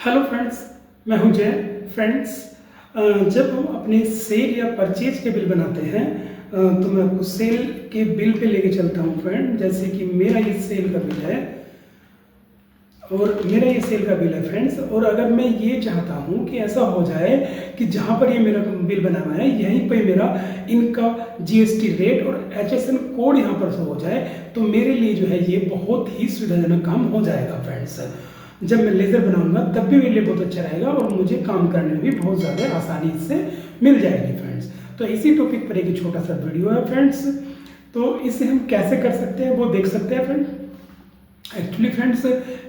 Hello friends, मैं हूं जय। फ्रेंड्स, जब हम अपने सेल या परचेज के बिल बनाते हैं तो मैं आपको सेल के बिल पे लेके चलता हूं फ्रेंड। जैसे कि मेरा ये सेल का बिल है फ्रेंड्स। और अगर मैं ये चाहता हूं कि ऐसा हो जाए कि जहां पर ये मेरा बिल बना हुआ है यहीं पे मेरा इनका जीएसटी रेट और एचएसएन कोड यहाँ पर शो हो जाए, तो मेरे लिए जो है ये बहुत ही सुविधाजनक काम हो जाएगा फ्रेंड्स। जब मैं लेज़र बनाऊंगा तब भी मेरे लिए बहुत अच्छा रहेगा और मुझे काम करने में भी बहुत ज़्यादा आसानी इससे मिल जाएगी फ्रेंड्स। तो इसी टॉपिक पर एक छोटा सा वीडियो है फ्रेंड्स, तो इसे हम कैसे कर सकते हैं वो देख सकते हैं फ्रेंड। एक्चुअली फ्रेंड्स,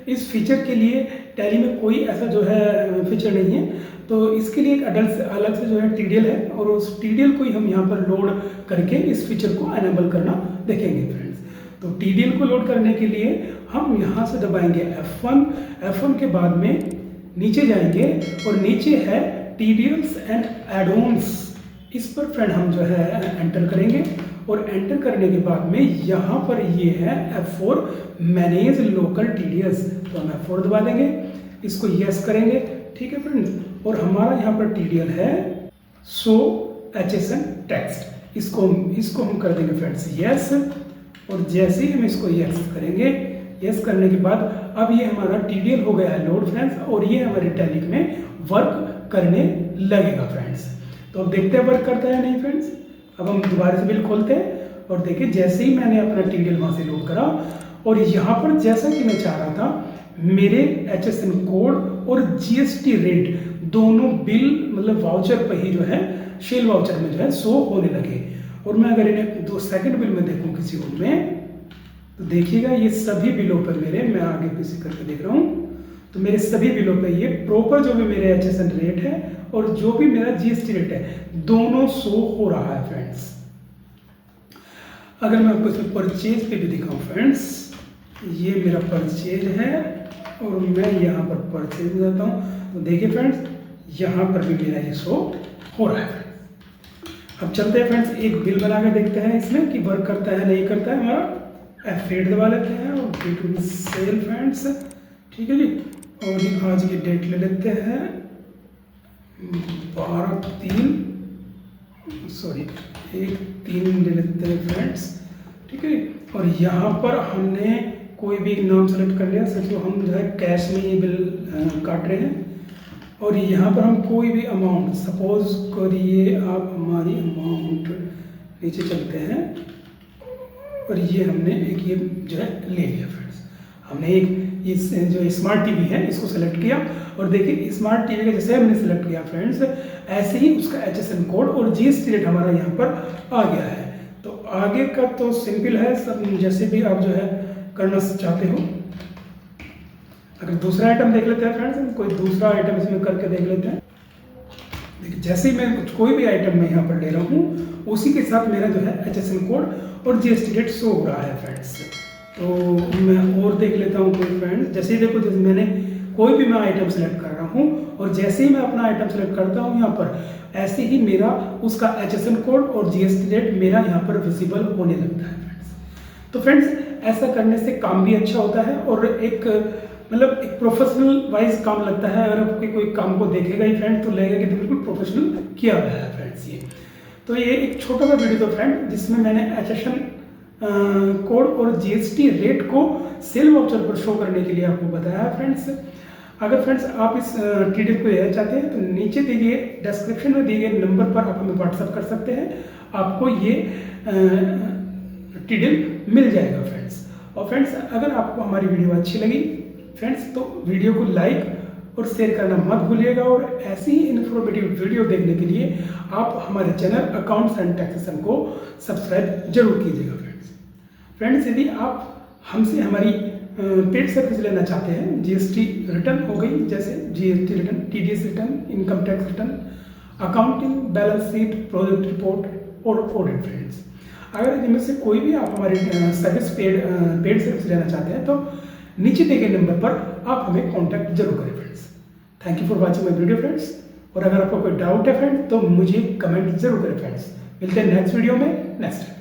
इस फीचर के लिए टैली में कोई ऐसा जो है फीचर नहीं है, तो इसके लिए एक अलग से जो है टीडीएल है और उस टीडीएल को ही हम यहाँ पर लोड करके इस फीचर को एनेबल करना देखेंगे फ्रेंड्स। तो टीडीएल को लोड करने के लिए हम यहाँ से दबाएंगे F1 के बाद में नीचे जाएंगे और नीचे है टीडीएल्स एंड एड-ऑन्स। इस पर फ्रेंड हम जो है एंटर करेंगे और एंटर करने के बाद में यहाँ पर ये है F4 मैनेज लोकल टीडीएस, तो हम F4 दबा देंगे, इसको यस करेंगे। ठीक है फ्रेंड्स, और हमारा यहाँ पर टीडीएल है सो एचएसएन टेक्स्ट, इसको हम कर देंगे फ्रेंड्स यस। और जैसे ही हम इसको यस करेंगे, यस करने के बाद अब ये हमारा टीडीएल हो गया है लोड फ्रेंड्स और ये हमारे टैली में वर्क करने लगेगा फ्रेंड्स। तो अब देखते हैं वर्क करता है नहीं फ्रेंड्स। अब हम दोबारा से बिल खोलते हैं और देखिए जैसे ही मैंने अपना टीडीएल वहाँ से लोड करा और यहाँ पर जैसा कि मैं चाह रहा था मेरे एचएसएन कोड और जीएसटी रेट दोनों बिल मतलब वाउचर पर ही जो है शेल वाउचर में जो है शो होने लगे। और मैं अगर इन्हें सेकंड बिल में देखूँ किसी और में, तो देखिएगा ये सभी बिलों पर मैं आगे पीछे करके देख रहा हूँ, तो मेरे सभी बिलों पे ये प्रॉपर जो भी मेरे एचएसएन रेट है और जो भी मेरा जीएसटी रेट है दोनों शो हो रहा है फ्रेंड्स। अगर मैं आपको इसमें परचेज पे भी दिखाऊं फ्रेंड्स, ये मेरा परचेज है और मैं यहाँ पर परचेज में जाता हूँ, तो देखिए फ्रेंड्स यहाँ पर भी मेरा ये शो हो रहा है। अब चलते हैं फ्रेंड्स, एक बिल बना के देखते हैं इसमें कि वर्क करता है नहीं करता है। हमारा F8 दबा लेते हैं और date to be sell friends. ठीक है जी, और आज की डेट ले लेते हैं 1/3 ले लेते हैं फ्रेंड्स। ठीक है, और यहाँ पर हमने कोई भी नाम सेलेक्ट कर लिया, सच हम जो है कैश में ये बिल काट रहे हैं। और यहाँ पर हम कोई भी अमाउंट, सपोज करिए आप हमारी अमाउंट नीचे चलते हैं और ये हमने एक ये जो है ले लिया फ्रेंड्स। हमने एक इस जो स्मार्ट टीवी है इसको सेलेक्ट किया और देखिए स्मार्ट टीवी का जैसे हमने सेलेक्ट किया फ्रेंड्स, ऐसे ही उसका एचएसएन कोड और जीएसटी रेट हमारा यहाँ पर आ गया है। तो आगे का तो सिंपल है सब, जैसे भी आप जो है करना चाहते हो। अगर दूसरा आइटम देख लेते हैं फ्रेंड्स, कोई दूसरा आइटम इसमें करके देख लेते हैं। देखिए जैसे ही मैं कोई भी आइटम मैं यहाँ पर ले रहा हूँ उसी के साथ मेरा जो है एचएसएन कोड और जीएसटी रेट शो हो रहा है फ्रेंड्स। तो मैं और देख लेता हूँ कोई फ्रेंड्स, जैसे ही देखो जैसे मैंने कोई भी मैं आइटम सेलेक्ट कर रहा हूँ और जैसे ही मैं अपना आइटम सेलेक्ट करता हूँ यहाँ पर ऐसे ही मेरा उसका एचएसएन कोड और जीएसटी रेट मेरा यहाँ पर विजिबल होने लगता है फ्रेंड्स। तो फ्रेंड्स ऐसा करने से काम भी अच्छा होता है और एक मतलब एक प्रोफेशनल वाइज काम लगता है। अगर आपके कोई काम को देखेगा ही फ्रेंड तो लगेगा कि बिल्कुल प्रोफेशनल किया गया है फ्रेंड्स ये। तो ये एक छोटा सा वीडियो था फ्रेंड जिसमें मैंने एचएसएन कोड और जीएसटी रेट को सेल वाउचर पर शो करने के लिए आपको बताया है फ्रेंड्स। अगर फ्रेंड्स आप इस टीडीएल को लेना चाहते हैं तो नीचे दिए गए डिस्क्रिप्शन में दिए गए नंबर पर आप हमें व्हाट्सअप कर सकते हैं, आपको ये टीडीएल मिल जाएगा फ्रेंड्स। और फ्रेंड्स अगर आपको हमारी वीडियो अच्छी लगी फ्रेंड्स तो वीडियो को लाइक और शेयर करना मत भूलिएगा और ऐसी ही इन्फॉर्मेटिव वीडियो देखने के लिए आप हमारे चैनल अकाउंट्स एंड टैक्सेशन को सब्सक्राइब जरूर कीजिएगा फ्रेंड्स। यदि आप हमसे हमारी पेड सर्विस लेना चाहते हैं, जीएसटी रिटर्न हो गई जैसे GST return, TDS return, income tax return, accounting, balance sheet, project report और ऑडिट फ्रेंड्स, अगर इनमें से कोई भी आप हमारी सर्विस पेड सर्विस लेना चाहते हैं तो नीचे दिए गए नंबर पर आप हमें कांटेक्ट जरूर करें friends. Thank you for watching my video friends. और अगर आपको कोई डाउट है फ्रेंड तो मुझे कमेंट जरूर करें फ्रेंड्स। मिलते हैं नेक्स्ट वीडियो में नेक्स्ट।